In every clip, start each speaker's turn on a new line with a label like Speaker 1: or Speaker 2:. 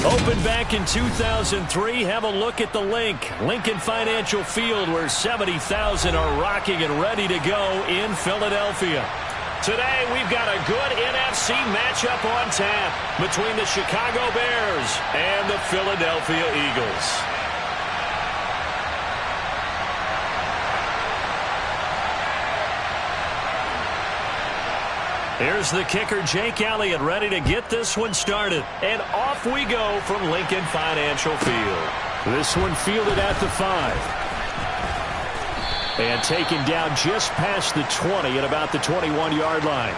Speaker 1: Opened back in 2003, have a look at the link. Lincoln Financial Field, where 70,000 are rocking and ready to go in Philadelphia. Today, we've got a good NFC matchup on tap between the Chicago Bears and the Philadelphia Eagles. Here's the kicker, Jake Elliott, ready to get this one started. And off we go from Lincoln Financial Field. This one fielded at the 5. And taken down just past the 20 at about the 21-yard line.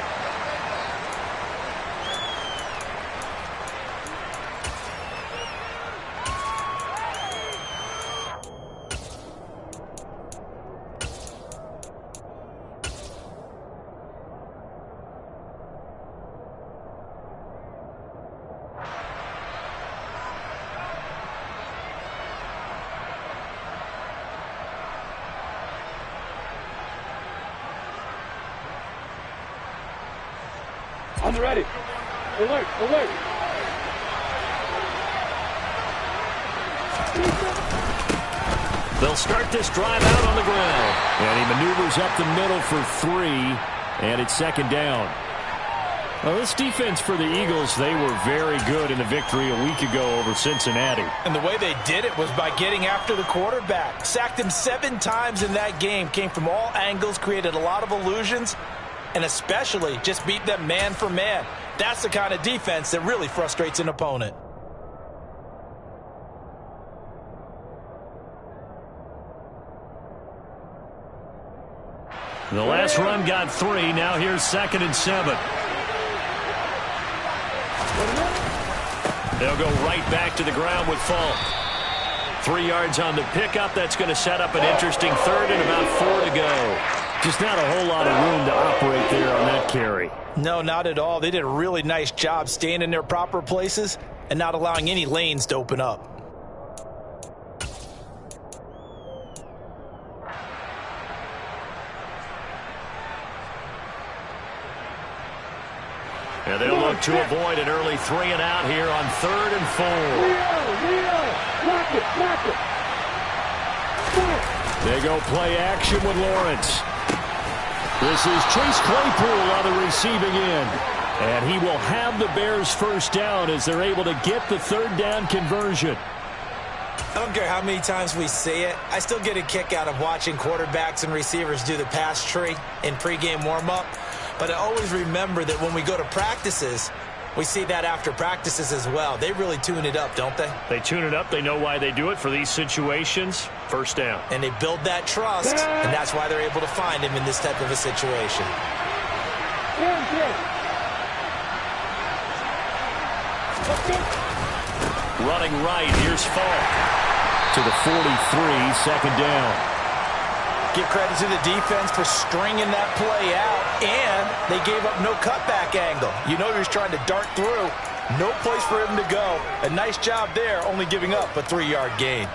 Speaker 2: I'm ready. Alert, alert.
Speaker 1: They'll start this drive out on the ground. And he maneuvers up the middle for 3. And it's second down. Well, this defense for the Eagles, they were very good in the victory a week ago over Cincinnati.
Speaker 3: And the way they did it was by getting after the quarterback. Sacked him 7 times in that game. Came from all angles, created a lot of illusions. And especially just beat them man for man. That's the kind of defense that really frustrates an opponent.
Speaker 1: The last run got 3. Now here's 2nd and 7. They'll go right back to the ground with Falk. 3 yards on the pickup. That's going to set up an interesting 3rd and about 4 to go. Just not a whole lot of room to operate there on that carry.
Speaker 3: No, not at all. They did a really nice job staying in their proper places and not allowing any lanes to open up.
Speaker 1: And they'll look to avoid an early 3 and out here on 3rd and 4. They go play action with Lawrence. This is Chase Claypool on the receiving end. And he will have the Bears first down as they're able to get the 3rd down conversion.
Speaker 3: I don't care how many times we see it. I still get a kick out of watching quarterbacks and receivers do the pass tree in pregame warm-up. But I always remember that when we go to practices, we see that after practices as well. They really tune it up, don't they?
Speaker 1: They tune it up. They know why they do it for these situations. First down.
Speaker 3: And they build that trust, and that's why they're able to find him in this type of a situation.
Speaker 1: Running right, here's Falk. To the 43, 2nd down.
Speaker 3: Give credit to the defense for stringing that play out, and they gave up no cutback angle. You know he was trying to dart through. No place for him to go. A nice job there, only giving up a 3-yard gain.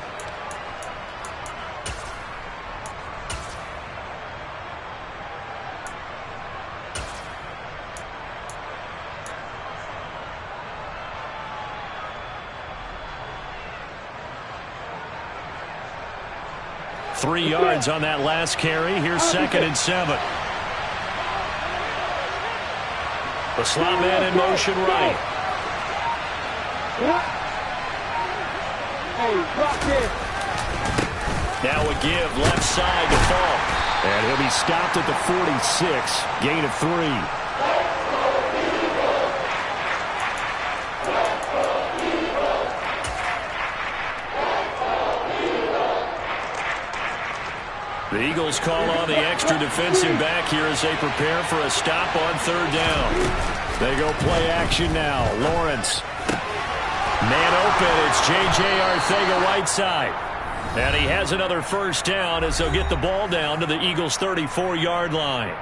Speaker 1: Three yards on that last carry. Here's 2nd and 7. The slot man in motion right. Now a give left side to Falk. And he'll be stopped at the 46. Gain of 3. The Eagles call on the extra defensive back here as they prepare for a stop on 3rd down. They go play action now. Lawrence. Man open. It's J.J. Arcega-Whiteside. And he has another first down as they'll get the ball down to the Eagles' 34-yard line.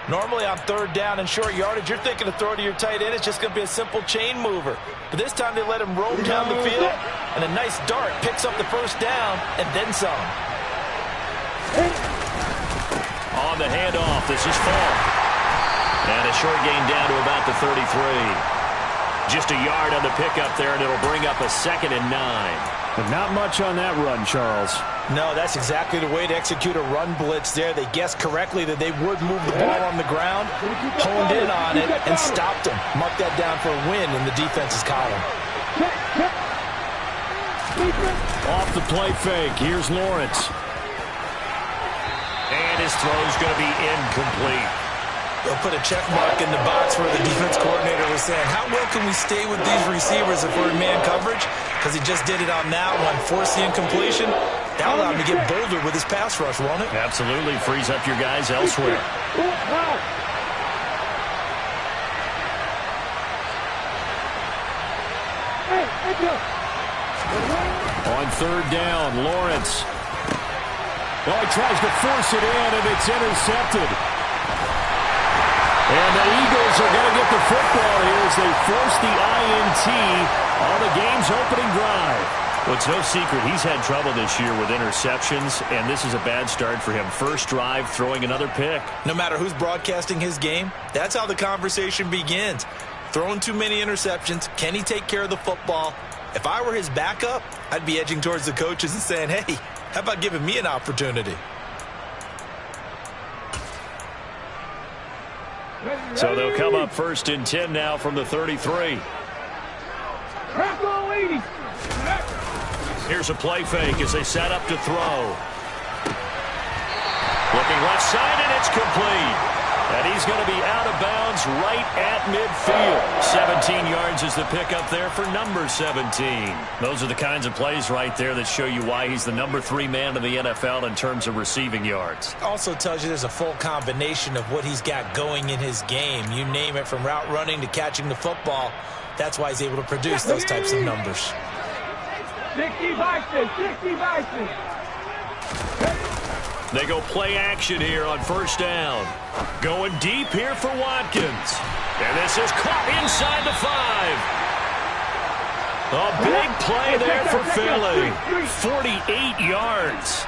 Speaker 3: Normally on 3rd down and short yardage, you're thinking to throw to your tight end. It's just going to be a simple chain mover. But this time they let him roam down the field, and a nice dart picks up the first down and then some.
Speaker 1: On the handoff, this is Falk. And a short gain down to about the 33. Just a yard on the pickup there, and it'll bring up a 2nd and 9.
Speaker 4: But not much on that run, Charles.
Speaker 3: No, that's exactly the way to execute a run blitz there. They guessed correctly that they would move the ball on the ground, honed in on it, and stopped them. Mark that down for a win in the defense's column.
Speaker 1: Off the play fake, here's Lawrence. And his throw's going to be incomplete.
Speaker 3: They'll put a check mark in the box where the defense coordinator was saying, how well can we stay with these receivers if we're in man coverage? Because he just did it on that one, forced the incompletion. That allowed him to get bolder with his pass rush, won't it?
Speaker 1: Absolutely. Frees up your guys elsewhere. On 3rd down, Lawrence. Oh, he tries to force it in, and it's intercepted. And the Eagles are going to get the football here as they force the INT on the game's opening drive. Well, it's no secret he's had trouble this year with interceptions, and this is a bad start for him. First drive, throwing another pick.
Speaker 3: No matter who's broadcasting his game, that's how the conversation begins. Throwing too many interceptions, can he take care of the football? If I were his backup, I'd be edging towards the coaches and saying, hey, how about giving me an opportunity?
Speaker 1: So they'll come up 1st and 10 now from the 33. Here's a play fake as they set up to throw. Looking left side, and it's complete. And he's going to be out of bounds right at midfield. 17 yards is the pickup there for number 17. Those are the kinds of plays right there that show you why he's the number 3 man in the NFL in terms of receiving yards.
Speaker 3: Also tells you there's a full combination of what he's got going in his game. You name it, from route running to catching the football. That's why he's able to produce those types of numbers.
Speaker 2: 60 Bison, 60 Bison.
Speaker 1: They go play action here on 1st down. Going deep here for Watkins. And this is caught inside the 5. A big play there for Philly. 48 yards.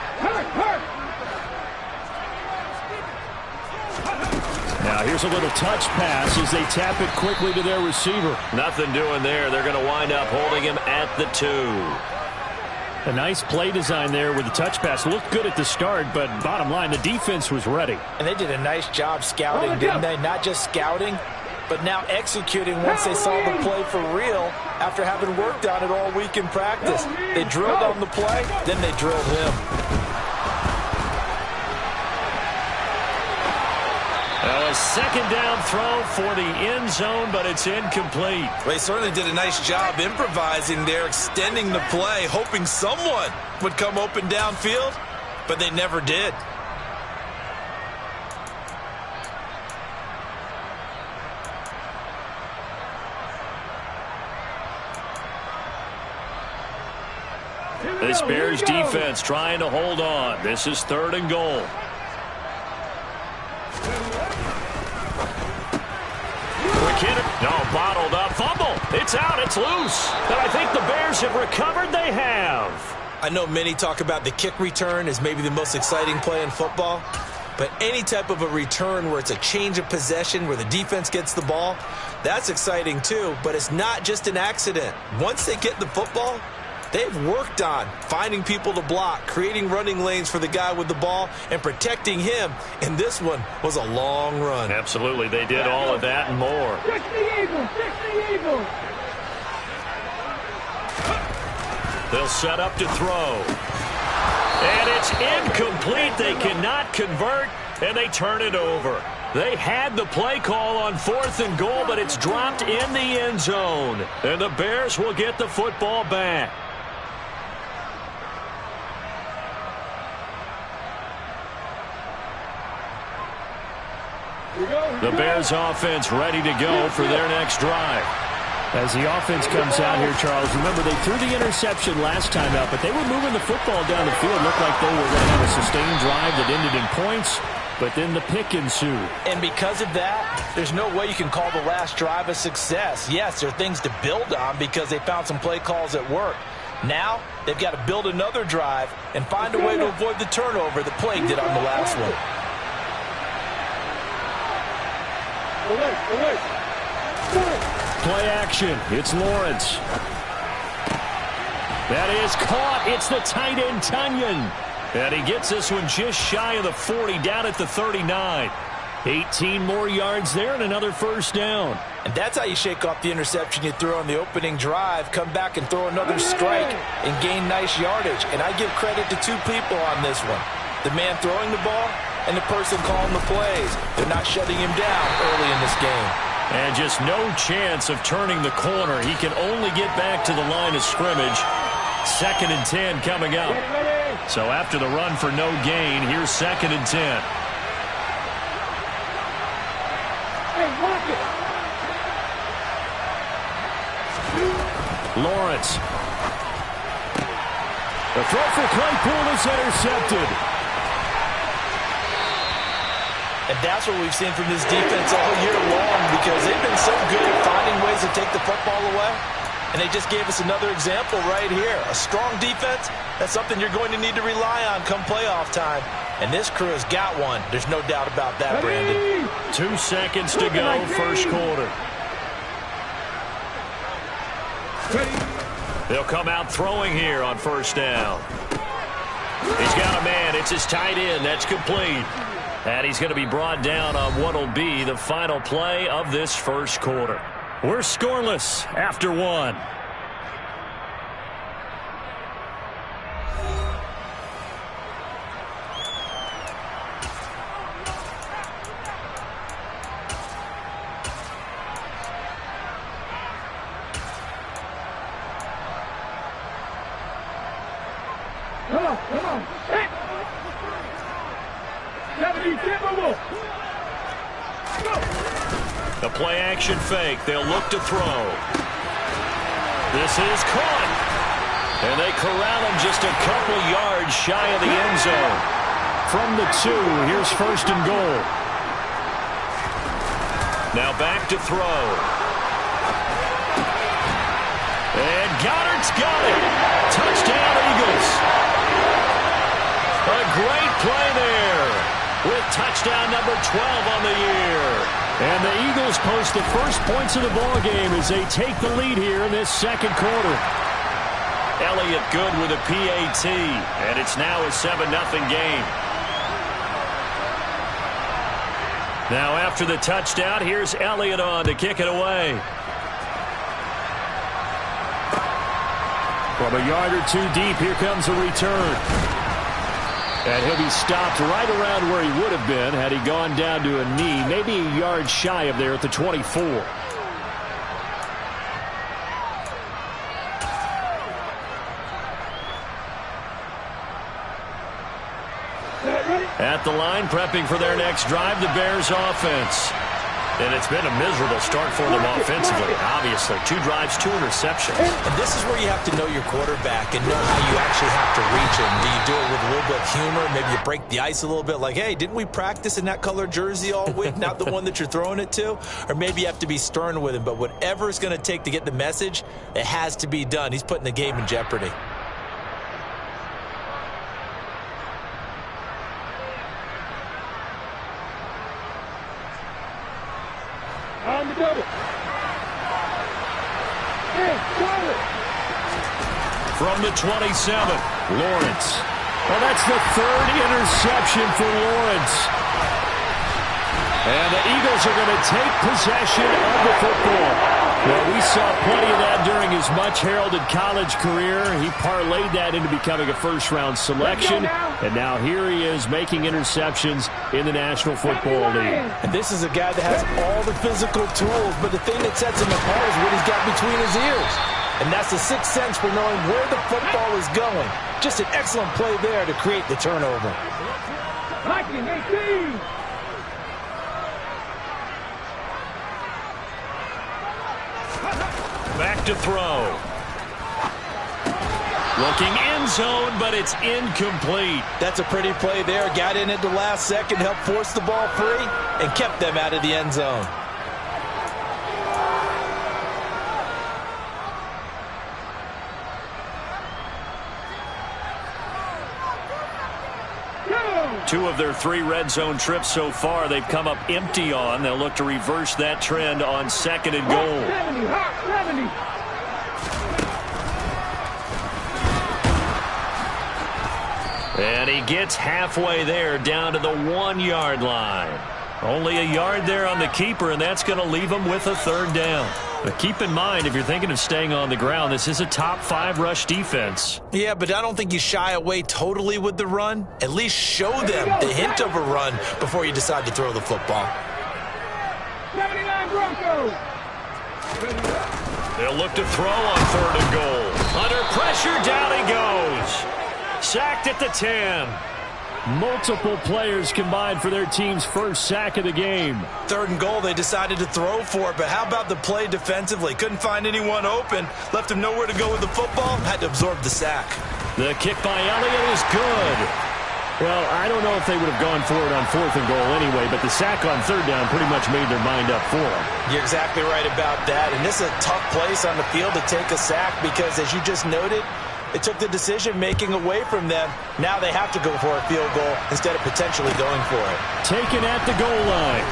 Speaker 1: Now here's a little touch pass as they tap it quickly to their receiver. Nothing doing there. They're going to wind up holding him at the 2.
Speaker 4: A nice play design there with the touch pass. Looked good at the start, but bottom line, the defense was ready.
Speaker 3: And they did a nice job scouting, didn't they? Not just scouting, but now executing once they saw the play for real after having worked on it all week in practice. They drilled on the play, then they drilled him.
Speaker 1: Well, a 2nd down throw for the end zone, but it's incomplete.
Speaker 3: They certainly did a nice job improvising there, extending the play, hoping someone would come open downfield, but they never did.
Speaker 1: This Bears defense trying to hold on. This is 3rd and goal. No, bottled up. Fumble. It's out. It's loose. But I think the Bears have recovered. They have.
Speaker 3: I know many talk about the kick return as maybe the most exciting play in football. But any type of a return where it's a change of possession, where the defense gets the ball, that's exciting too. But it's not just an accident. Once they get the football, they've worked on finding people to block, creating running lanes for the guy with the ball, and protecting him. And this one was a long run.
Speaker 1: Absolutely. They did all of that and more.
Speaker 2: 60 Eagles, 60 Eagles.
Speaker 1: They'll set up to throw. And it's incomplete. They cannot convert, and they turn it over. They had the play call on 4th and goal, but it's dropped in the end zone. And the Bears will get the football back. The Bears offense ready to go for their next drive.
Speaker 4: As the offense comes out here, Charles, remember they threw the interception last time out, but they were moving the football down the field. Looked like they were going to have a sustained drive that ended in points, but then the pick ensued.
Speaker 3: And because of that, there's no way you can call the last drive a success. Yes, there are things to build on because they found some play calls that work. Now, they've got to build another drive and find a way to avoid the turnover that plagued it on the last one.
Speaker 4: play action. It's Lawrence. That is caught. It's the tight end, Tunyon. And he gets this one just shy of the 40, down at the 39. 18 more yards there and another first down.
Speaker 3: And that's how you shake off the interception you threw on the opening drive, come back and throw another strike and gain nice yardage. And I give credit to two people on this one. The man throwing the ball and the person calling the plays. They're not shutting him down early in this game.
Speaker 1: And just no chance of turning the corner. He can only get back to the line of scrimmage. 2nd and 10 coming up. So after the run for no gain, here's 2nd and 10.
Speaker 4: Lawrence. The throw for Claypool is intercepted.
Speaker 3: And that's what we've seen from this defense all year long, because they've been so good at finding ways to take the football away. And they just gave us another example right here. A strong defense, that's something you're going to need to rely on come playoff time. And this crew has got one. There's no doubt about that, Brandon.
Speaker 1: 2 seconds to go, first quarter. They'll come out throwing here on first down. He's got a man. It's his tight end. That's complete. And he's going to be brought down on what will be the final play of this first quarter. We're scoreless after one.
Speaker 2: Come on. Hit. 70, go.
Speaker 1: The play action fake. They'll look to throw. This is caught. And they corral him just a couple yards shy of the end zone.
Speaker 4: From the 2, here's 1st and goal.
Speaker 1: Now back to throw. And Goddard's got it. Touchdown, Eagles. A great play there with touchdown number 12 on the year.
Speaker 4: And the Eagles post the first points of the ball game as they take the lead here in this second quarter.
Speaker 1: Elliott good with a PAT, and it's now a 7-0 game. Now after the touchdown, here's Elliott on to kick it away.
Speaker 4: From a yard or 2 deep, here comes a return. And he'll be stopped right around where he would have been had he gone down to a knee, maybe a yard shy of there at the 24.
Speaker 1: At the line, prepping for their next drive, the Bears offense. And it's been a miserable start for them offensively, obviously. 2 drives, 2 interceptions.
Speaker 3: And this is where you have to know your quarterback and know how you actually have to reach him. Do you do it with a little bit of humor? Maybe you break the ice a little bit, like, hey, didn't we practice in that color jersey all week, not the one that you're throwing it to? Or maybe you have to be stern with him. But whatever it's going to take to get the message, it has to be done. He's putting the game in jeopardy.
Speaker 2: On the double.
Speaker 1: From the 27,
Speaker 4: Lawrence. Well, that's the 3rd interception for Lawrence. And the Eagles are going to take possession of the football. Well, we saw plenty of that during his much-heralded college career. He parlayed that into becoming a first-round selection. And now here he is making interceptions in the National Football League.
Speaker 3: And this is a guy that has all the physical tools, but the thing that sets him apart is what he's got between his ears. And that's the 6th sense for knowing where the football is going. Just an excellent play there to create the turnover.
Speaker 2: Viking 18.
Speaker 1: back to throw. Looking end zone, but it's incomplete.
Speaker 3: That's a pretty play there. Got in at the last second, helped force the ball free, and kept them out of the end zone.
Speaker 1: 2 of their 3 red zone trips so far, they've come up empty on. They'll look to reverse that trend on 2nd and goal.
Speaker 2: 70, hot 70.
Speaker 1: And he gets halfway there, down to the 1-yard line. Only a yard there on the keeper, and that's going to leave him with a 3rd down. But keep in mind, if you're thinking of staying on the ground, this is a top 5 rush defense.
Speaker 3: Yeah, but I don't think you shy away totally with the run. At least show them the hint of a run before you decide to throw the football.
Speaker 2: 79 Broncos.
Speaker 1: They'll look to throw on 3rd and goal. Under pressure, down he goes. Sacked at the 10.
Speaker 4: Multiple players combined for their team's first sack of the game.
Speaker 3: 3rd and goal, they decided to throw for it, but how about the play defensively? Couldn't find anyone open, left him nowhere to go with the football, had to absorb the sack.
Speaker 1: The kick by Elliott is good.
Speaker 4: Well, I don't know if they would have gone for it on 4th and goal anyway, but the sack on 3rd down pretty much made their mind up for them.
Speaker 3: You're exactly right about that, and this is a tough place on the field to take a sack because, as you just noted, it took the decision-making away from them. Now they have to go for a field goal instead of potentially going for it.
Speaker 4: Taken at the goal line.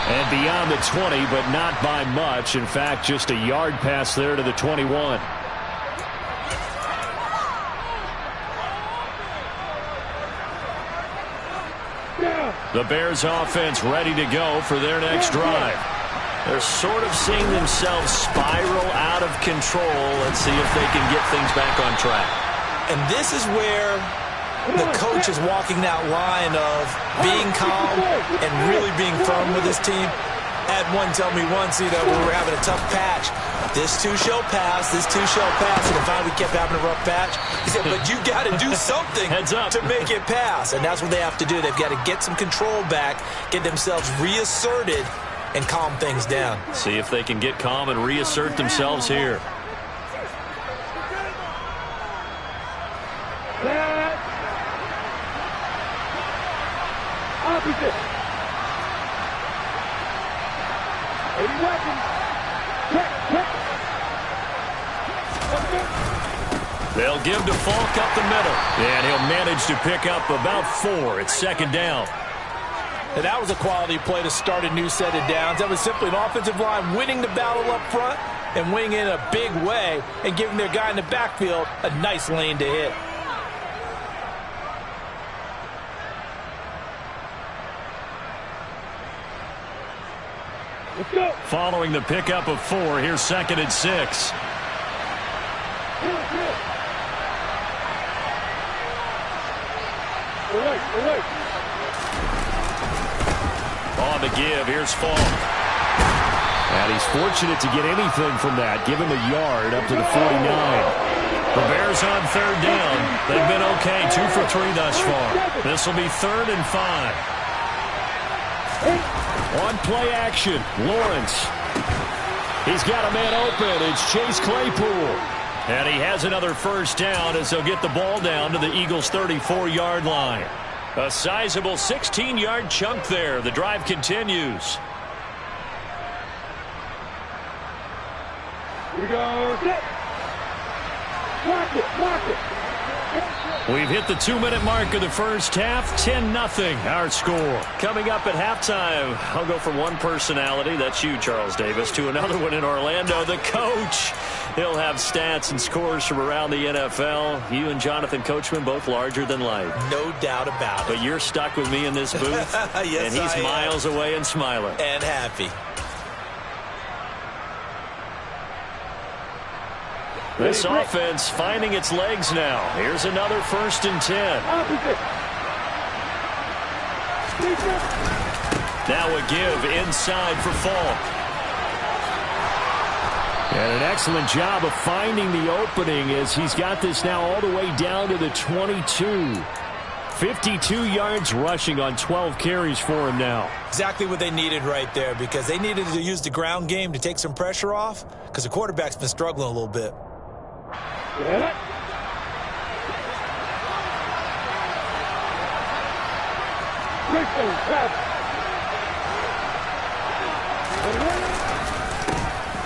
Speaker 4: And beyond the 20, but not by much. In fact, just a yard pass there to the 21.
Speaker 1: The Bears offense ready to go for their next drive. They're sort of seeing themselves spiral out of control. Let's see if they can get things back on track.
Speaker 3: And this is where the coach is walking that line of being calm and really being firm with his team. Had one tell me once, when we were having a tough patch, this too shall pass, this too shall pass. And finally we kept having a rough patch. He said, but you got to do something to make it pass. And that's what they have to do. They've got to get some control back, get themselves reasserted, and calm things down.
Speaker 1: See if they can get calm and reassert themselves here.
Speaker 2: Opposite. 80 weapons.
Speaker 1: They'll give to Falk up the middle. And he'll manage to pick up about 4. It's 2nd down.
Speaker 3: And that was a quality play to start a new set of downs. That was simply an offensive line winning the battle up front and winning in a big way and giving their guy in the backfield a nice lane to hit.
Speaker 2: Let's go.
Speaker 1: Following the pickup of 4, here's 2nd and 6.
Speaker 2: Away.
Speaker 1: On the give, here's Falk.
Speaker 4: And he's fortunate to get anything from that. Give him a yard up to the 49.
Speaker 1: The Bears on 3rd down. They've been okay, 2 for 3 thus far. This will be 3rd and 5.
Speaker 4: On play action, Lawrence. He's got a man open. It's Chase Claypool.
Speaker 1: And he has another 1st down as they'll get the ball down to the Eagles' 34-yard line. A sizable 16-yard chunk there. The drive continues.
Speaker 2: Here we go. Set. Block it.
Speaker 1: We've hit the 2-minute mark of the first half. 10-0 our score. Coming up at halftime, I'll go from one personality, that's you, Charles Davis, to another one in Orlando, the coach. He'll have stats and scores from around the NFL. You and Jonathan Coachman, both larger than life.
Speaker 3: No doubt about it.
Speaker 1: But you're stuck with me in this booth.
Speaker 3: Yes,
Speaker 1: and he's miles away and smiling.
Speaker 3: And happy.
Speaker 1: This offense finding its legs now. Here's another 1st and 10.
Speaker 2: Opposite.
Speaker 1: Now a give inside for Falk.
Speaker 4: And an excellent job of finding the opening as he's got this now all the way down to the 22. 52 yards rushing on 12 carries for him now.
Speaker 3: Exactly what they needed right there, because they needed to use the ground game to take some pressure off, because the quarterback's been struggling a little bit.
Speaker 2: Yeah.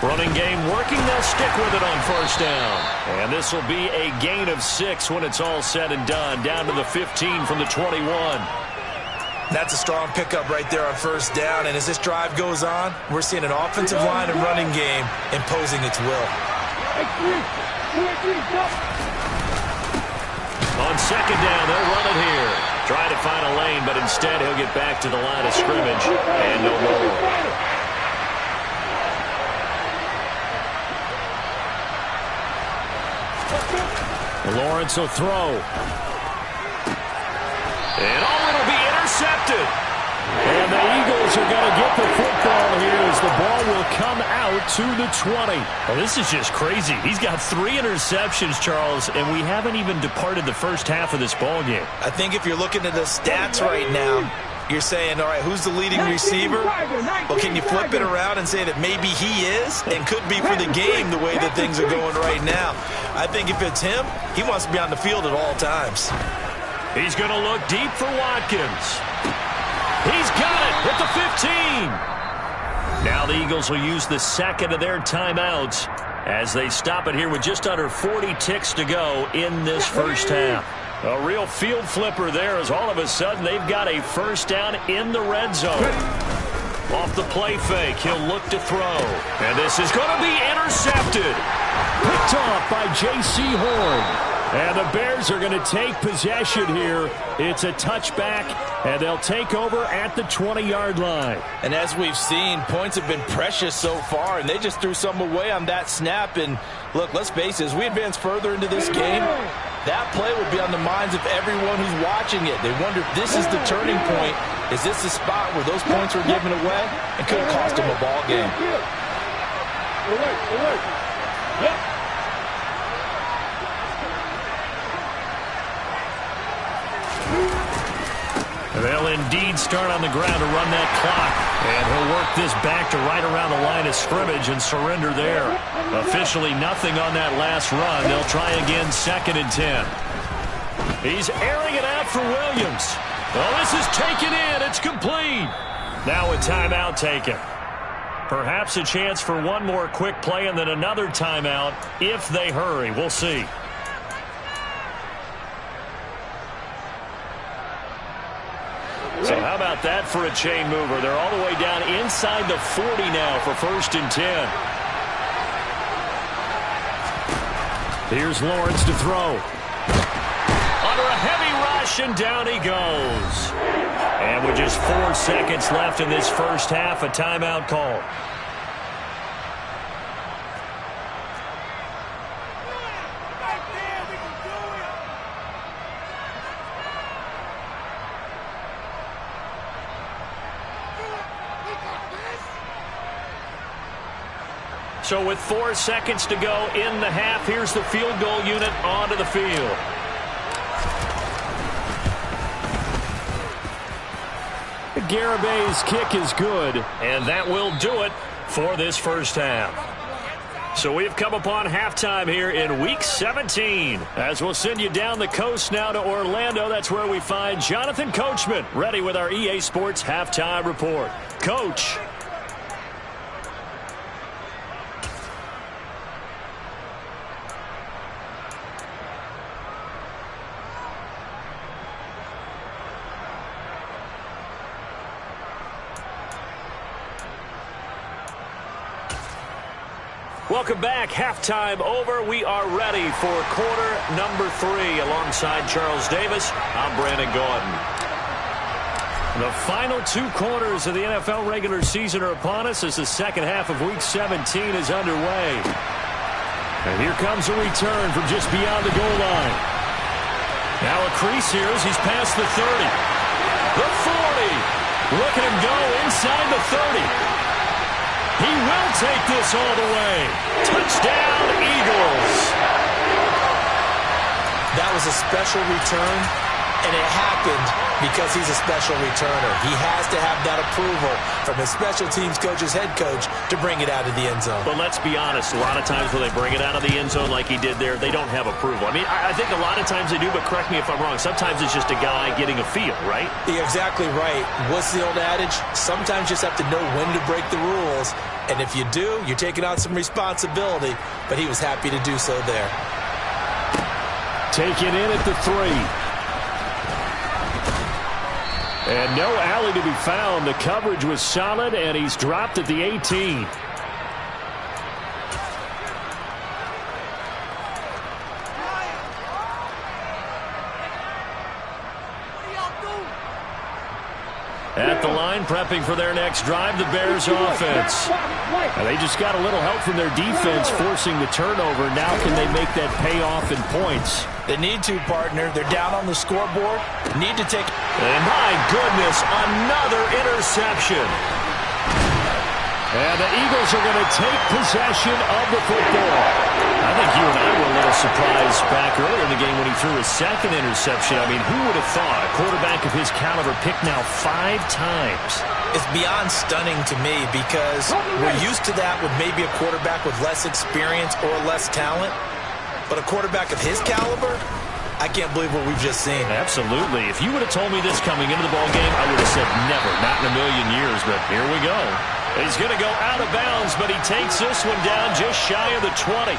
Speaker 1: Running game working. They'll stick with it on first down. And this will be a gain of 6 when it's all said and done. Down to the 15 from the 21.
Speaker 3: That's a strong pickup right there on first down. And as this drive goes on, we're seeing an offensive line and running game imposing its will.
Speaker 1: On second down, they'll run it here. Try to find a lane, but instead he'll get back to the line of scrimmage and no more. Lawrence will throw. And it'll be intercepted. And the Eagles are going to get the football here as the ball will come out to the 20.
Speaker 4: Well, this is just crazy. He's got 3 interceptions, Charles, and we haven't even departed the first half of this ball game.
Speaker 3: I think if you're looking at the stats right now, you're saying, all right, who's the leading receiver? Well, can you flip it around and say that maybe he is and could be for the game the way that things are going right now? I think if it's him, he wants to be on the field at all times.
Speaker 1: He's going to look deep for Watkins. He's got it at the 15. Now the Eagles will use the second of their timeouts as they stop it here with just under 40 ticks to go in this first half. A real field flipper there as all of a sudden they've got a first down in the red zone. Off the play fake, he'll look to throw. And this is going to be intercepted.
Speaker 4: Picked off by J.C. Horn. And the Bears are going to take possession here. It's a touchback, and they'll take over at the 20-yard line.
Speaker 5: And as we've seen, points have been precious so far, and they just threw some away on that snap. And look, let's face it, as we advance further into this game, that play would be on the minds of everyone who's watching it. They wonder if this is the turning point. Is this the spot where those points were given away? It could have cost them a ball game.
Speaker 1: They'll indeed start on the ground to run that clock. And he'll work this back to right around the line of scrimmage and surrender there. Officially nothing on that last run. They'll try again, 2nd and 10. He's airing it out for Williams. Oh, this is taken in. It's complete. Now a timeout taken. Perhaps a chance for one more quick play and then another timeout if they hurry. We'll see. So how about that for a chain mover? They're all the way down inside the 40 now for 1st and 10. Here's Lawrence to throw. Under a heavy rush, and down he goes. And with just 4 seconds left in this first half, a timeout call. So with 4 seconds to go in the half, here's the field goal unit onto the field. Garabay's kick is good, and that will do it for this first half. So we've come upon halftime here in Week 17. As we'll send you down the coast now to Orlando, that's where we find Jonathan Coachman ready with our EA Sports Halftime Report. Coach. Welcome back. Halftime over. We are ready for quarter number 3. Alongside Charles Davis, I'm Brandon Gordon. The final 2 quarters of the NFL regular season are upon us as the second half of Week 17 is underway. And here comes a return from just beyond the goal line. Now a crease here as he's past the 30. The 40. Look at him go inside the 30. He will take this all the way. Touchdown, Eagles.
Speaker 3: That was a special return, And it happened because he's a special returner. He has to have that approval from his special teams coach's head coach to bring it out of the end zone.
Speaker 4: But let's be honest, a lot of times when they bring it out of the end zone like he did there, they don't have approval. I mean, I think a lot of times they do, but correct me if I'm wrong. Sometimes it's just a guy getting a feel, right?
Speaker 3: You're exactly right. What's the old adage? Sometimes you just have to know when to break the rules. And if you do, you're taking on some responsibility. But he was happy to do so there.
Speaker 4: Taken in at the 3. And no alley to be found. The coverage was solid, and he's dropped at the 18. At the line, prepping for their next drive, the Bears offense. And they just got a little help from their defense, forcing the turnover. Now can they make that pay off in points?
Speaker 5: They need to, partner. They're down on the scoreboard. Need to take...
Speaker 4: And my goodness, another interception. And the Eagles are going to take possession of the football. I think you and I were a little surprised back earlier in the game when he threw his second interception. I mean, who would have thought a quarterback of his caliber picked now 5 times?
Speaker 3: It's beyond stunning to me because we're used to that with maybe a quarterback with less experience or less talent. But a quarterback of his caliber, I can't believe what we've just seen.
Speaker 4: Absolutely. If you would have told me this coming into the ballgame, I would have said never, not in a million years. But here we go. He's going to go out of bounds, but he takes this one down just shy of the 20.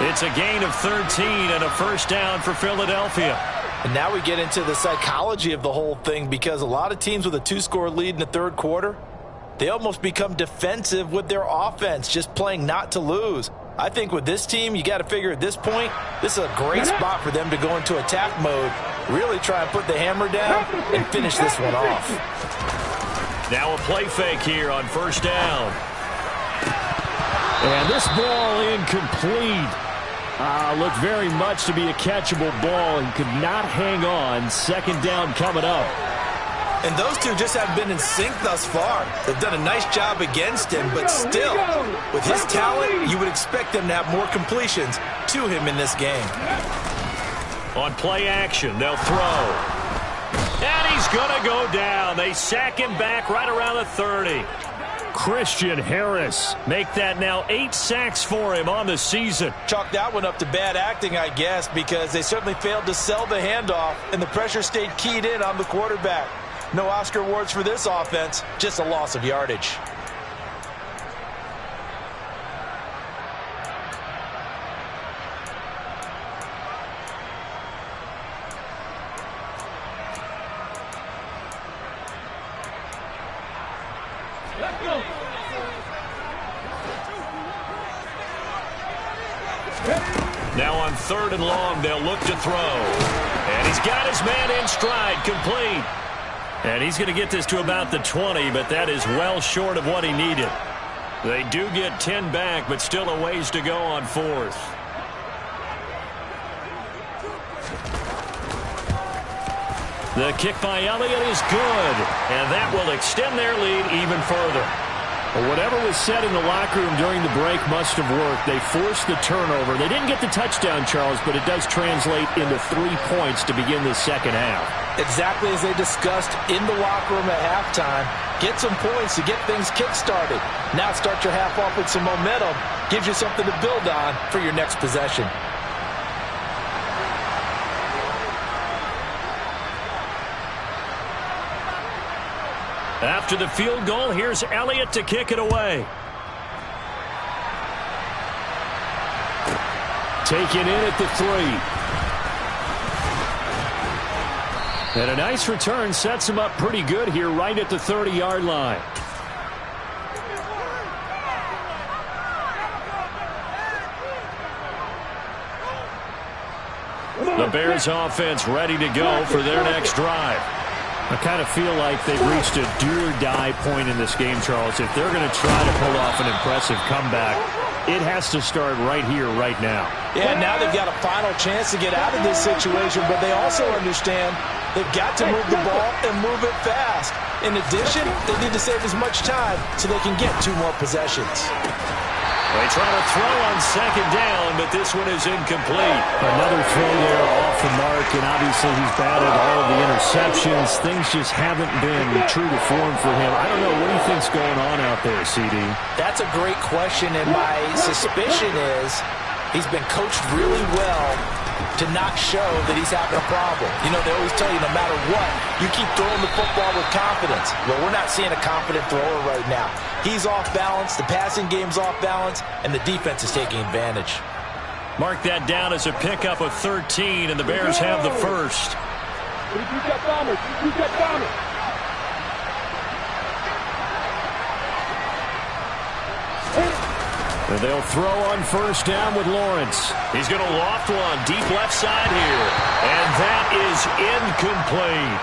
Speaker 4: It's a gain of 13 and a first down for Philadelphia.
Speaker 5: And now we get into the psychology of the whole thing, because a lot of teams with a 2-score lead in the third quarter, they almost become defensive with their offense, just playing not to lose. I think with this team, you got to figure at this point, this is a great spot for them to go into attack mode, really try and put the hammer down and finish this one off.
Speaker 4: Now a play fake here on first down. And this ball incomplete. Looked very much to be a catchable ball and could not hang on. Second down coming up.
Speaker 3: And those two just haven't been in sync thus far. They've done a nice job against him, but still, with his talent, you would expect them to have more completions to him in this game.
Speaker 4: On play action, they'll throw. And he's going to go down. They sack him back right around the 30. Christian Harris make that now 8 sacks for him on the season.
Speaker 5: Chalk that one up to bad acting, I guess, because they certainly failed to sell the handoff, and the pressure stayed keyed in on the quarterback. No Oscar awards for this offense, just a loss of yardage.
Speaker 4: Now on 3rd and long, they'll look to throw. And he's got his man in stride, complete. And he's going to get this to about the 20, but that is well short of what he needed. They do get 10 back, but still a ways to go on 4th. The kick by Elliott is good, and that will extend their lead even further. Well, whatever was said in the locker room during the break must have worked. They forced the turnover. They didn't get the touchdown, Charles, but it does translate into 3 points to begin the second half.
Speaker 5: Exactly as they discussed in the locker room at halftime. Get some points to get things kick-started. Now start your half off with some momentum. Gives you something to build on for your next possession.
Speaker 4: After the field goal, here's Elliott to kick it away. Taken in at the 3. And a nice return sets him up pretty good here right at the 30-yard line. The Bears offense ready to go for their next drive. I kind of feel like they've reached a do-or-die point in this game, Charles. If they're going to try to pull off an impressive comeback, it has to start right here, right now.
Speaker 5: Yeah, now they've got a final chance to get out of this situation, but they also understand they've got to move the ball and move it fast. In addition, they need to save as much time so they can get 2 more possessions.
Speaker 1: They try to throw on second down, but this one is incomplete.
Speaker 4: Another throw there off the mark, and obviously he's batted all of the interceptions. Things just haven't been true to form for him. I don't know. What do you think's going on out there, CD?
Speaker 3: That's a great question, and my suspicion is he's been coached really well to not show that he's having a problem. You know, they always tell you no matter what, you keep throwing the football with confidence. Well, we're not seeing a confident thrower right now. He's off balance, the passing game's off balance, and the defense is taking advantage.
Speaker 1: Mark that down as a pickup of 13, and the Bears have the first.
Speaker 2: You got bombers. You got bombers.
Speaker 1: And they'll throw on first down with Lawrence. He's going to loft one deep left side here. And that is incomplete.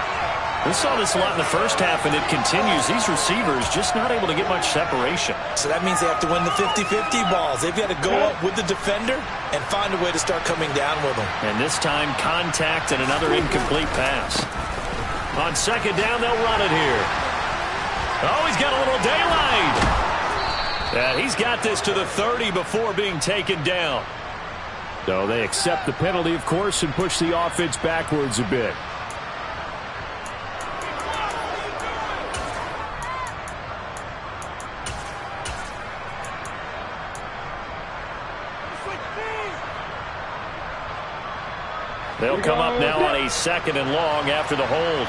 Speaker 1: We saw this a lot in the first half, and it continues. These receivers just not able to get much separation.
Speaker 3: So that means they have to win the 50-50 balls. They've got to go up with the defender and find a way to start coming down with them.
Speaker 1: And this time, contact and another incomplete pass. On second down, they'll run it here. Oh, he's got a little daylight. Yeah, he's got this to the 30 before being taken down.
Speaker 4: So they accept the penalty, of course, and push the offense backwards a bit.
Speaker 1: They'll come up now on a second and long after the hold.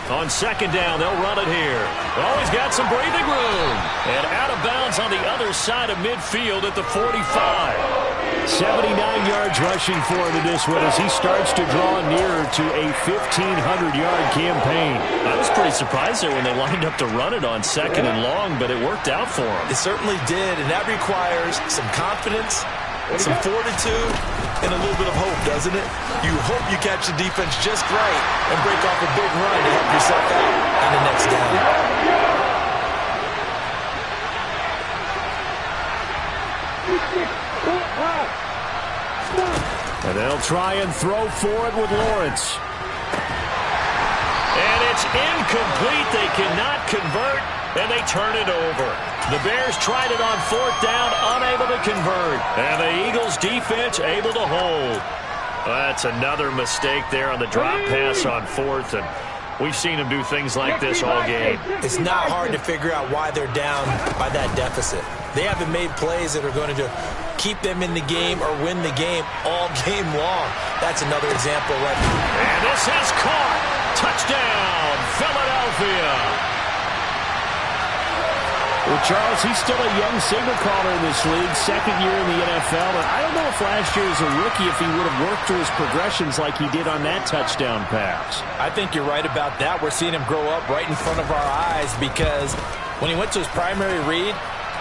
Speaker 1: On second down, they'll run it here. Oh, he's got some breathing room. And out of bounds on the other side of midfield at the 45.
Speaker 4: 79 yards rushing for him in this one as he starts to draw nearer to a 1,500-yard campaign.
Speaker 1: I was pretty surprised there when they lined up to run it on second and long, but it worked out for him.
Speaker 3: It certainly did, and that requires some confidence, some fortitude, and a little bit of hope, doesn't it? You hope you catch the defense just right and break off a big run to help yourself out on the next down.
Speaker 4: And they'll try and throw for it with Lawrence.
Speaker 1: And it's incomplete. They cannot convert, and they turn it over. The Bears tried it on fourth down, unable to convert. And the Eagles' defense able to hold. That's another mistake there on the drop pass on fourth, and we've seen them do things like this all game.
Speaker 3: It's not hard to figure out why they're down by that deficit. They haven't made plays that are going to keep them in the game or win the game all game long. That's another example right there.
Speaker 1: And this is caught. Touchdown, Philadelphia.
Speaker 4: Well, Charles, he's still a young signal caller in this league, second year in the NFL, and I don't know if last year as a rookie if he would have worked through his progressions like he did on that touchdown pass.
Speaker 5: I think you're right about that. We're seeing him grow up right in front of our eyes because when he went to his primary read,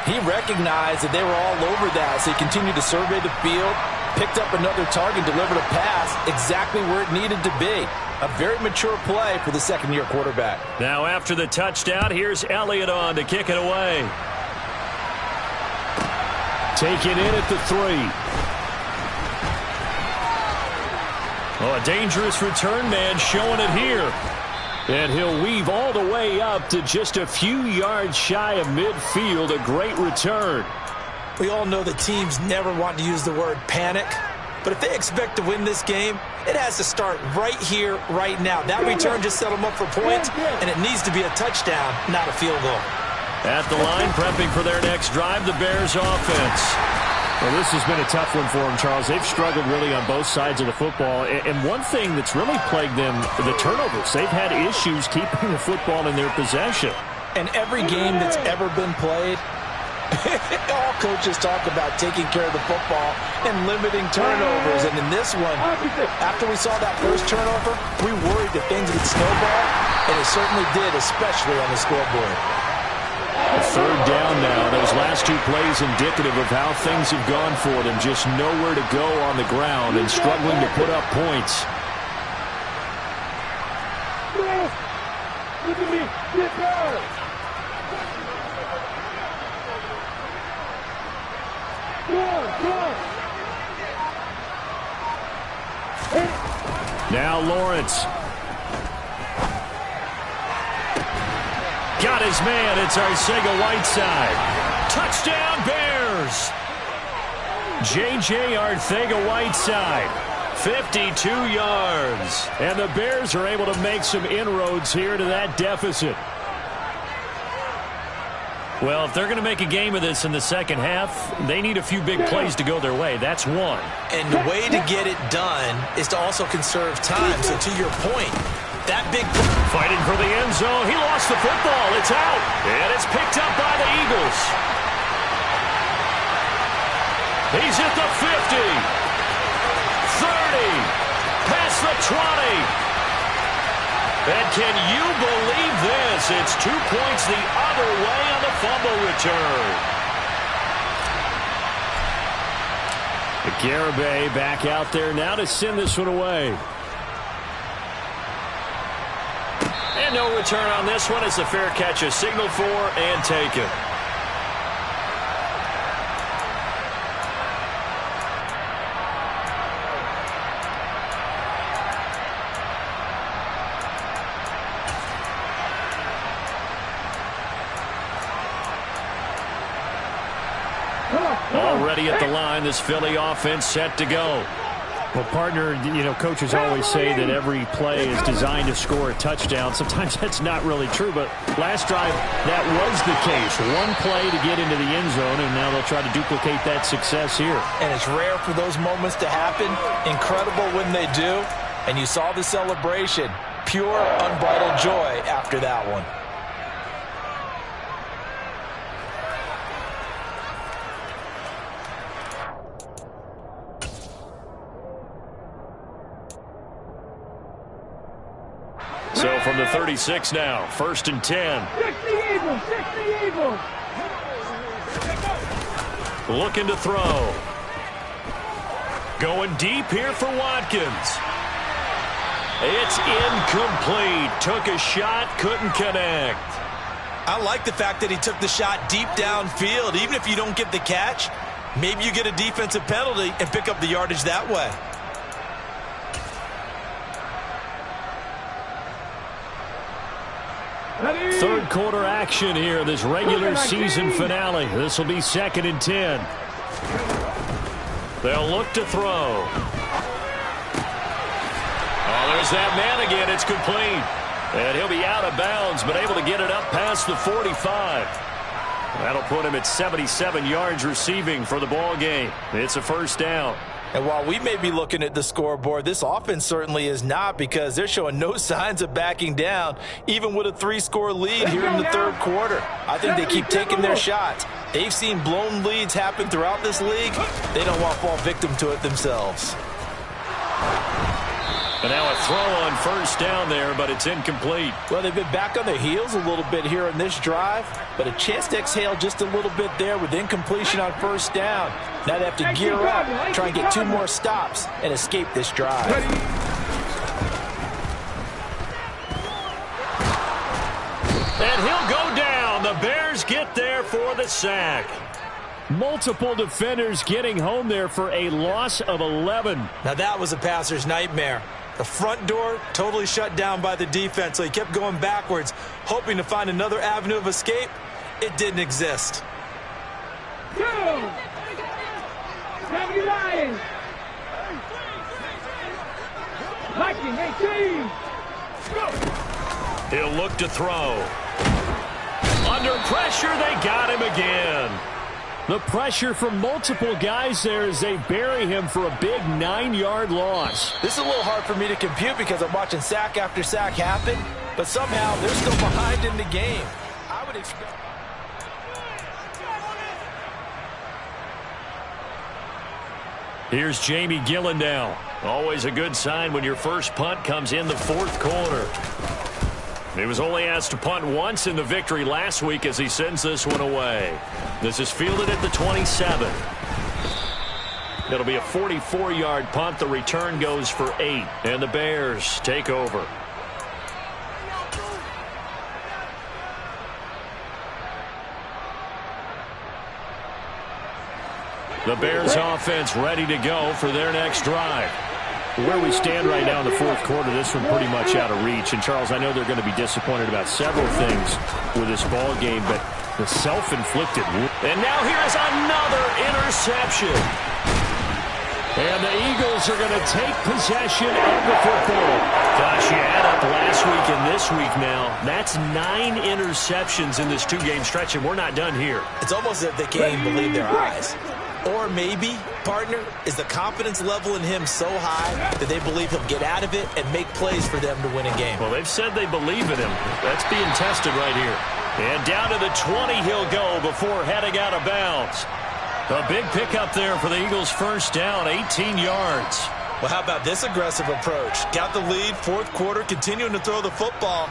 Speaker 5: he recognized that they were all over that, so he continued to survey the field, picked up another target, delivered a pass exactly where it needed to be. A very mature play for the second-year quarterback.
Speaker 1: Now after the touchdown, here's Elliott on to kick it away.
Speaker 4: Taken in at the 3.
Speaker 1: Oh, a dangerous return man showing it here.
Speaker 4: And he'll weave all the way up to just a few yards shy of midfield. A great return.
Speaker 3: We all know that teams never want to use the word panic. But if they expect to win this game, it has to start right here, right now. That return just set them up for points, and it needs to be a touchdown, not a field goal.
Speaker 1: At the line, prepping for their next drive, the Bears offense.
Speaker 4: Well, this has been a tough one for them, Charles. They've struggled really on both sides of the football. And one thing that's really plagued them, the turnovers. They've had issues keeping the football in their possession.
Speaker 3: And every game that's ever been played, all coaches talk about taking care of the football and limiting turnovers. And in this one, after we saw that first turnover, we worried that things would snowball, and it certainly did, especially on the scoreboard.
Speaker 4: Third down now. Those last two plays indicative of how things have gone for them. Just nowhere to go on the ground and struggling to put up points.
Speaker 2: Look at me. Get down.
Speaker 4: Now Lawrence.
Speaker 1: Got his man. It's Arcega-Whiteside. Touchdown, Bears. J.J. Arcega-Whiteside, 52 yards. And the Bears are able to make some inroads here to that deficit. Well, if they're going to make a game of this in the second half, they need a few big plays to go their way. That's one.
Speaker 3: And the way to get it done is to also conserve time. So to your point, that big
Speaker 1: fighting for the end zone. He lost the football. It's out. And it's picked up by the Eagles. He's at the 50. 30. Past the 20. And can you believe this? It's 2 points the other way on the fumble return. The Garibay back out there now to send this one away. And no return on this one. It's a fair catch, a signal for, and taken. Already at the line, this Philly offense set to go.
Speaker 4: Well, partner, coaches always say that every play is designed to score a touchdown. Sometimes that's not really true, but last drive, that was the case. One play to get into the end zone, and now they'll try to duplicate that success here.
Speaker 3: And it's rare for those moments to happen. Incredible when they do. And you saw the celebration. Pure, unbridled joy after that one.
Speaker 1: So from the 36 now, 1st and 10. Looking to throw. Going deep here for Watkins. It's incomplete. Took a shot, couldn't connect.
Speaker 3: I like the fact that he took the shot deep downfield. Even if you don't get the catch, maybe you get a defensive penalty and pick up the yardage that way.
Speaker 1: Third quarter action here, this regular season finale. This will be 2nd and 10. They'll look to throw. Oh, there's that man again. It's complete. And he'll be out of bounds, but able to get it up past the 45. That'll put him at 77 yards receiving for the ball game. It's a 1st down.
Speaker 3: And while we may be looking at the scoreboard, this offense certainly is not, because they're showing no signs of backing down, even with a 3-score lead here in the 3rd quarter. I think they keep taking their shots. They've seen blown leads happen throughout this league. They don't want to fall victim to it themselves.
Speaker 1: And now a throw on 1st down there, but it's incomplete.
Speaker 3: Well, they've been back on their heels a little bit here in this drive, but a chance to exhale just a little bit there with incompletion on 1st down. Now they have to gear up, try and get 2 more stops, and escape this drive.
Speaker 1: And he'll go down. The Bears get there for the sack. Multiple defenders getting home there for a loss of 11.
Speaker 3: Now that was a passer's nightmare. The front door totally shut down by the defense, so he kept going backwards, hoping to find another avenue of escape. It didn't exist.
Speaker 1: He'll look to throw. Under pressure, they got him again.
Speaker 4: The pressure from multiple guys there as they bury him for a big 9-yard loss.
Speaker 3: This is a little hard for me to compute because I'm watching sack after sack happen, but somehow they're still behind in the game. I would expect...
Speaker 1: Here's Jamie Gillen now. Always a good sign when your first punt comes in the 4th quarter. He was only asked to punt once in the victory last week as he sends this one away. This is fielded at the 27. It'll be a 44-yard punt. The return goes for 8, and the Bears take over. The Bears offense ready to go for their next drive.
Speaker 4: Where we stand right now in the fourth quarter, this one pretty much out of reach. And, Charles, I know they're going to be disappointed about several things with this ball game, but the self-inflicted.
Speaker 1: And now here's another interception.
Speaker 4: And the Eagles are going to take possession of the football.
Speaker 1: Gosh, you add up last week and this week now. That's 9 interceptions in this 2-game stretch, and we're not done here.
Speaker 3: It's almost as if they can't even believe their eyes. Or maybe, partner, is the confidence level in him so high that they believe he'll get out of it and make plays for them to win a game.
Speaker 1: Well, they've said they believe in him. That's being tested right here. And down to the 20 he'll go before heading out of bounds. A big pickup there for the Eagles' first down, 18 yards.
Speaker 3: Well, how about this aggressive approach? Got the lead, fourth quarter, continuing to throw the football.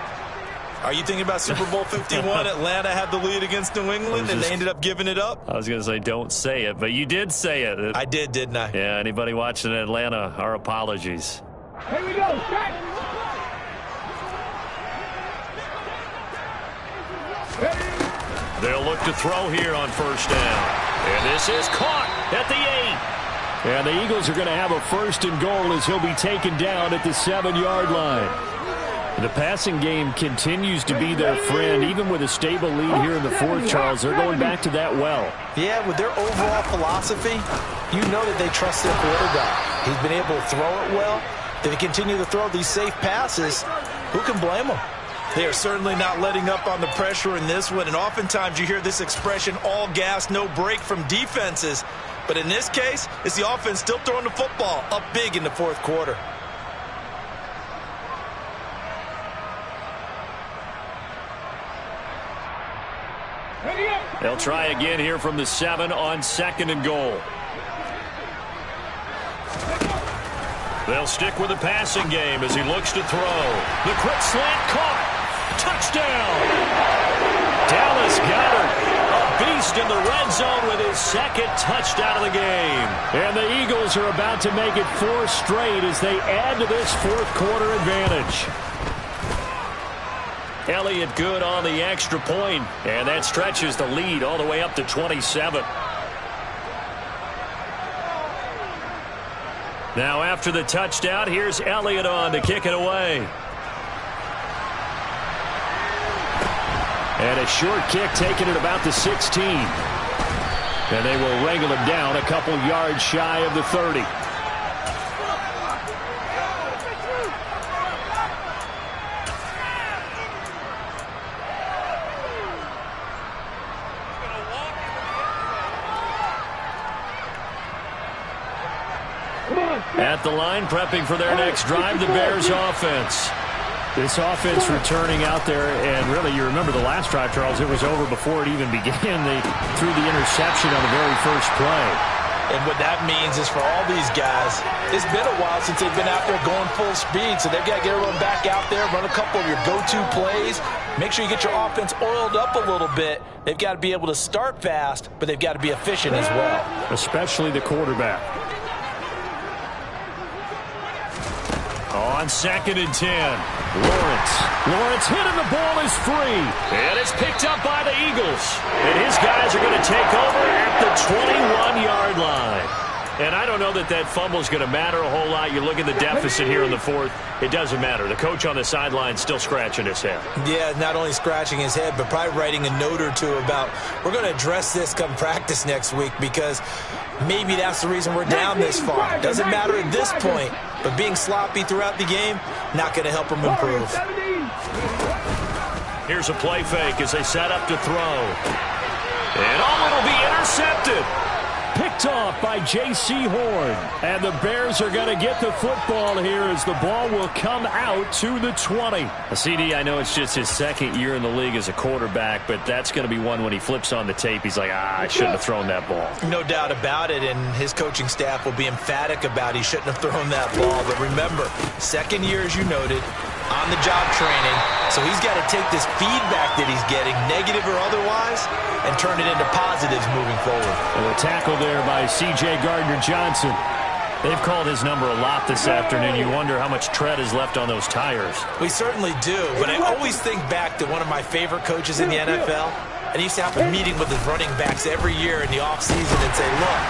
Speaker 3: Are you thinking about Super Bowl 51? Atlanta had the lead against New England, and they ended up giving it up?
Speaker 1: I was going to say don't say it, but you did say it.
Speaker 3: I did, didn't I?
Speaker 1: Yeah, anybody watching Atlanta, our apologies.
Speaker 2: Here we go.
Speaker 1: They'll look to throw here on first down. And this is caught at the 8.
Speaker 4: And the Eagles are going to have a first and goal as he'll be taken down at the 7-yard line. The passing game continues to be their friend. Even with a stable lead here in the fourth, Charles, they're going back to that well.
Speaker 3: Yeah, with their overall philosophy, you know that they trust their quarterback. He's been able to throw it well. They continue to throw these safe passes. Who can blame them? They are certainly not letting up on the pressure in this one, and oftentimes you hear this expression, all gas, no break from defenses. But in this case, it's the offense still throwing the football up big in the fourth quarter.
Speaker 1: They'll try again here from the 7 on second and goal. They'll stick with the passing game as he looks to throw. The quick slant caught. Touchdown! Dallas Goedert, a beast in the red zone with his second touchdown of the game.
Speaker 4: And the Eagles are about to make it 4 straight as they add to this fourth quarter advantage.
Speaker 1: Elliott good on the extra point, and that stretches the lead all the way up to 27. Now after the touchdown, here's Elliott on to kick it away.
Speaker 4: And a short kick taken at about the 16. And they will wrangle him down a couple yards shy of the 30.
Speaker 1: At the line, prepping for their next drive, the Bears offense.
Speaker 4: This offense returning out there, and really, you remember the last drive, Charles, it was over before it even began. They threw the interception on the very first play.
Speaker 3: And what that means is for all these guys, it's been a while since they've been out there going full speed, so they've got to get everyone back out there, run a couple of your go-to plays, make sure you get your offense oiled up a little bit. They've got to be able to start fast, but they've got to be efficient as well.
Speaker 4: Especially the quarterback.
Speaker 1: On second and 10, Lawrence hit and the ball is free. And it's picked up by the Eagles. And his guys are going to take over at the 21-yard line. And I don't know that that fumble is going to matter a whole lot. You look at the deficit here in the fourth, it doesn't matter. The coach on the sideline still scratching his head.
Speaker 3: Yeah, not only scratching his head, but probably writing a note or two about, we're going to address this come practice next week because maybe that's the reason we're down this far. Doesn't matter at this point, but being sloppy throughout the game, not going to help them improve.
Speaker 1: Here's a play fake as they set up to throw. And it'll be intercepted.
Speaker 4: Picked off by J.C. Horn. And the Bears are going to get the football here as the ball will come out to the 20.
Speaker 1: CD, I know it's just his second year in the league as a quarterback, but that's going to be one when he flips on the tape. He's like, I shouldn't have thrown that ball.
Speaker 3: No doubt about it, and his coaching staff will be emphatic about he shouldn't have thrown that ball. But remember, second year, as you noted, on-the-job training, so he's got to take this feedback that he's getting, negative or otherwise, and turn it into positives moving forward.
Speaker 4: And a tackle there by C.J. Gardner-Johnson.
Speaker 1: They've called his number a lot this afternoon. You wonder how much tread is left on those tires.
Speaker 3: We certainly do, but I always think back to one of my favorite coaches in the NFL, and he used to have a meeting with his running backs every year in the offseason and say, look,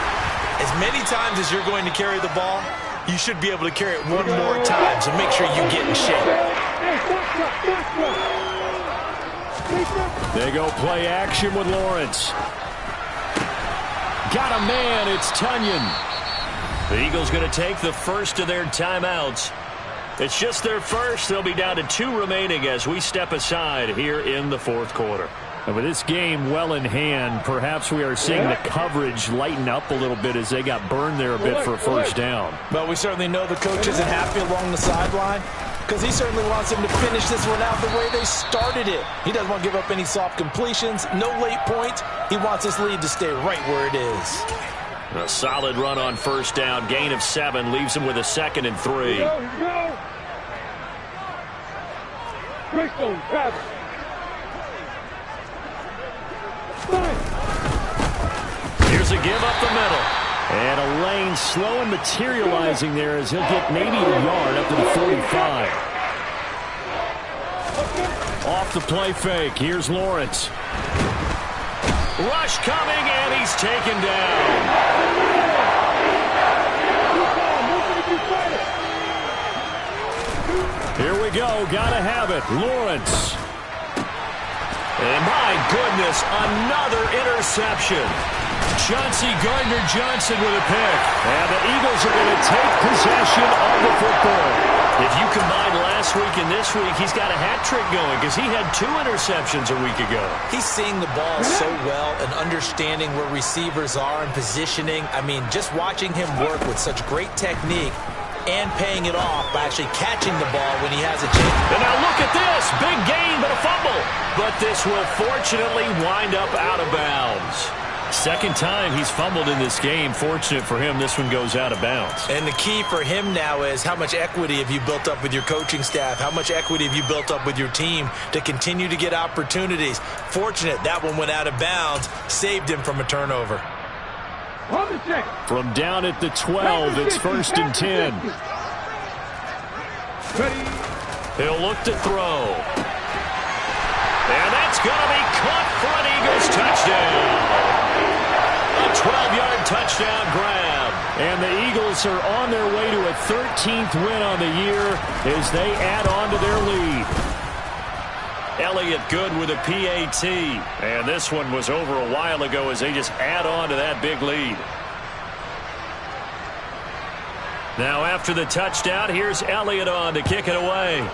Speaker 3: as many times as you're going to carry the ball, you should be able to carry it one more time, so make sure you get in shape.
Speaker 1: They go play action with Lawrence. Got a man, it's Tunyon. The Eagles going to take the first of their timeouts. It's just their first. They'll be down to 2 remaining as we step aside here in the fourth quarter.
Speaker 4: And with this game well in hand, perhaps we are seeing the coverage lighten up a little bit as they got burned there a bit for a first down.
Speaker 3: But we certainly know the coach isn't happy along the sideline because he certainly wants them to finish this one out the way they started it. He doesn't want to give up any soft completions, no late points. He wants his lead to stay right where it is.
Speaker 1: A solid run on first down. Gain of 7 leaves him with a 2nd and 3.
Speaker 2: Here we go.
Speaker 1: Here's a give up the middle.
Speaker 4: And a lane slow and materializing there as he'll get maybe a yard up to the 45.
Speaker 1: Off the play fake. Here's Lawrence. Rush coming, and he's taken down. Here we go. Gotta have it. Lawrence. And my goodness, another interception. Chauncey Gardner-Johnson with a pick.
Speaker 4: And the Eagles are going to take possession of the football.
Speaker 1: If you combine last week and this week, he's got a hat trick going because he had 2 interceptions a week ago.
Speaker 3: He's seeing the ball so well and understanding where receivers are and positioning. I mean, just watching him work with such great technique and paying it off by actually catching the ball when he has a chance.
Speaker 1: And now look at this. Big gain, but a fumble. But this will fortunately wind up out of bounds.
Speaker 4: Second time he's fumbled in this game. Fortunate for him, this one goes out of bounds.
Speaker 3: And the key for him now is how much equity have you built up with your coaching staff? How much equity have you built up with your team to continue to get opportunities? Fortunate that one went out of bounds, saved him from a turnover.
Speaker 4: From down at the 12, it's 1st and 10.
Speaker 1: He'll look to throw. And that's going to be caught for an Eagles touchdown. A 12-yard touchdown grab.
Speaker 4: And the Eagles are on their way to a 13th win on the year as they add on to their lead.
Speaker 1: Elliott good with a PAT. And this one was over a while ago as they just add on to that big lead. Now after the touchdown, here's Elliott on to kick it away.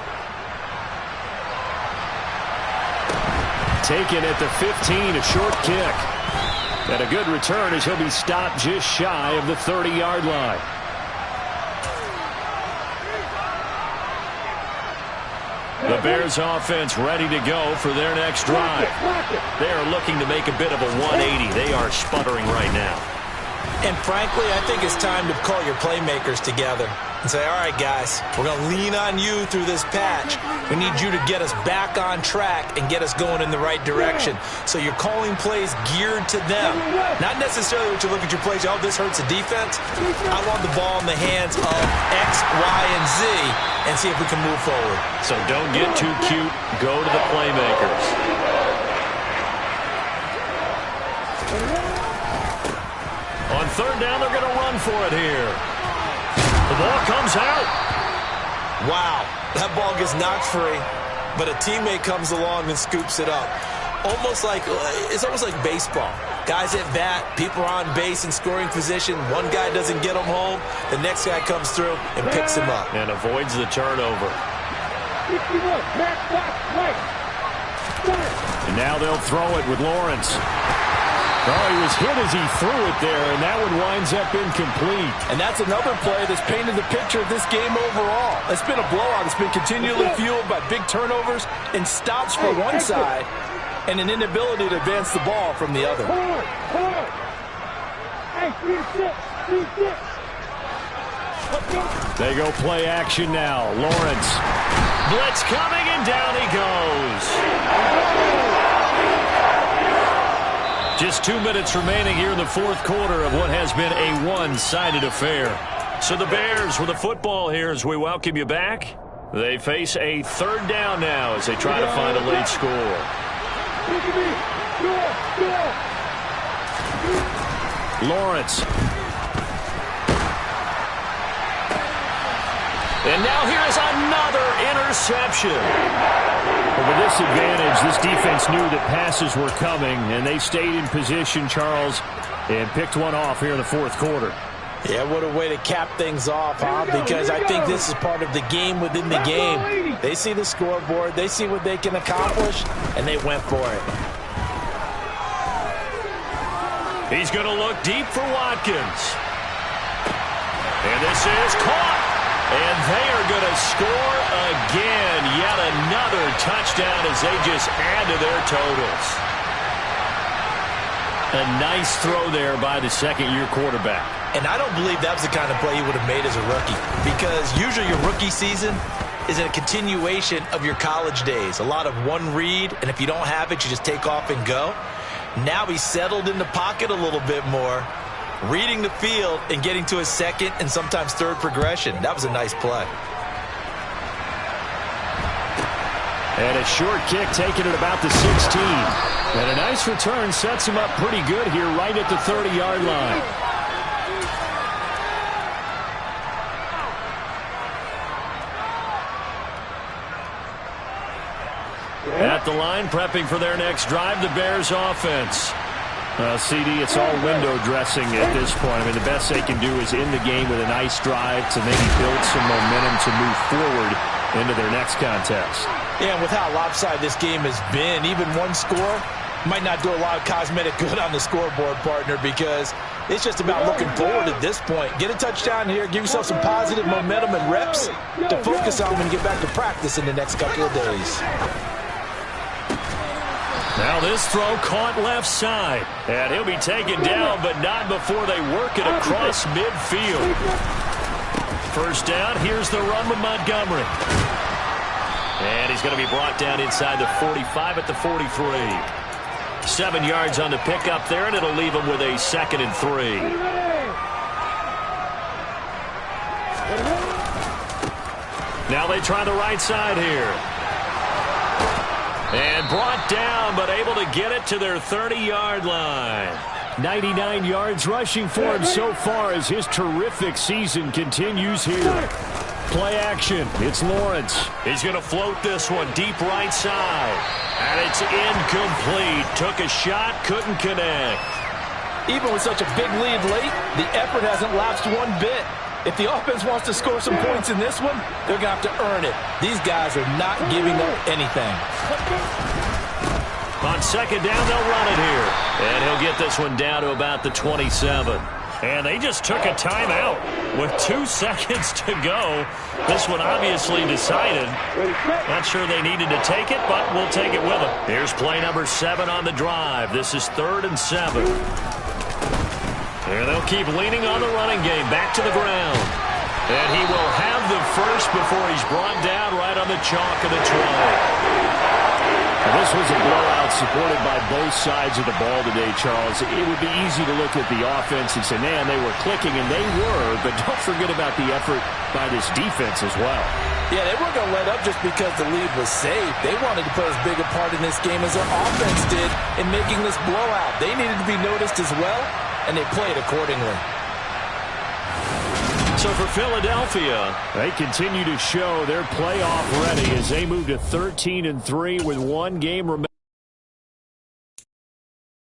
Speaker 4: Taken at the 15, a short kick. And a good return as he'll be stopped just shy of the 30-yard line.
Speaker 1: The Bears offense ready to go for their next drive. They are looking to make a bit of a 180. They are sputtering right now.
Speaker 3: And frankly, I think it's time to call your playmakers together and say, all right, guys, we're going to lean on you through this patch. We need you to get us back on track and get us going in the right direction. So you're calling plays geared to them. Not necessarily what you look at your plays, oh, this hurts the defense. I want the ball in the hands of X, Y, and Z and see if we can move forward.
Speaker 1: So don't get too cute. Go to the playmakers. On third down, they're going to run for it here. The ball comes out.
Speaker 3: Wow, that ball gets knocked free, but a teammate comes along and scoops it up. It's almost like baseball. Guys at bat, people are on base in scoring position. One guy doesn't get him home. The next guy comes through and picks him up.
Speaker 1: And avoids the turnover.
Speaker 4: And now they'll throw it with Lawrence. Oh, he was hit as he threw it there, and that one winds up incomplete.
Speaker 5: And that's another play that's painted the picture of this game overall. It's been a blowout. It's been continually fueled by big turnovers and stops for one side and an inability to advance the ball from the other.
Speaker 1: They go play action now. Lawrence. Blitz coming, and down he goes. Just 2 minutes remaining here in the fourth quarter of what has been a one-sided affair. So the Bears with the football here as we welcome you back. They face a third down now as they try to find a late score.
Speaker 4: Lawrence.
Speaker 1: And now here is another interception.
Speaker 4: With this advantage, this defense knew that passes were coming, and they stayed in position, Charles, and picked one off here in the fourth quarter.
Speaker 5: Yeah, what a way to cap things off, huh? Because I think this is part of the game within the game. They see the scoreboard, they see what they can accomplish, and they went for it.
Speaker 1: He's going to look deep for Watkins. And this is caught. And they are going to score again. Yet another touchdown as they just add to their totals. A nice throw there by the second-year quarterback.
Speaker 3: And I don't believe that was the kind of play he would have made as a rookie. Because usually your rookie season is a continuation of your college days. A lot of one read, and if you don't have it, you just take off and go. Now he's settled in the pocket a little bit more, reading the field and getting to his second and sometimes third progression. That was a nice play.
Speaker 4: And a short kick taken at about the 16. And a nice return sets him up pretty good here right at the 30-yard line.
Speaker 1: At the line, prepping for their next drive, the Bears offense. CD, it's all window dressing at this point. I mean, the best they can do is in the game with a nice drive to maybe build some momentum to move forward into their next contest.
Speaker 5: Yeah, and with how lopsided this game has been, even one score might not do a lot of cosmetic good on the scoreboard, partner, because it's just about looking forward at this point. Get a touchdown here, give yourself some positive momentum and reps to focus on when you get back to practice in the next couple of days.
Speaker 1: Now this throw caught left side. And he'll be taken down, but not before they work it across midfield. First down, here's the run with Montgomery. And he's going to be brought down inside the 45 at the 43. 7 yards on the pickup there, and it'll leave him with a 2nd and 3. Now they try the right side here. And brought down, but able to get it to their 30-yard line.
Speaker 4: 99 yards rushing for him so far as his terrific season continues here. Play action. It's Lawrence.
Speaker 1: He's going to float this one deep right side. And it's incomplete. Took a shot, couldn't connect.
Speaker 5: Even with such a big lead late, the effort hasn't lapsed one bit. If the offense wants to score some points in this one, they're going to have to earn it. These guys are not giving up anything.
Speaker 1: On second down, they'll run it here. And he'll get this one down to about the 27. And they just took a timeout with 2 seconds to go. This one obviously decided. Not sure they needed to take it, but we'll take it with them. Here's play number 7 on the drive. This is 3rd and 7. And they'll keep leaning on the running game. Back to the ground. And he will have the first before he's brought down right on the chalk of the 20.
Speaker 4: Now, this was a blowout supported by both sides of the ball today, Charles. It would be easy to look at the offense and say, man, they were clicking, and they were. But don't forget about the effort by this defense as well.
Speaker 5: Yeah, they weren't going to let up just because the lead was safe. They wanted to play as big a part in this game as their offense did in making this blowout. They needed to be noticed as well, and they played accordingly.
Speaker 1: So for Philadelphia,
Speaker 4: they continue to show they're playoff ready as they move to 13-3 with 1 game remaining.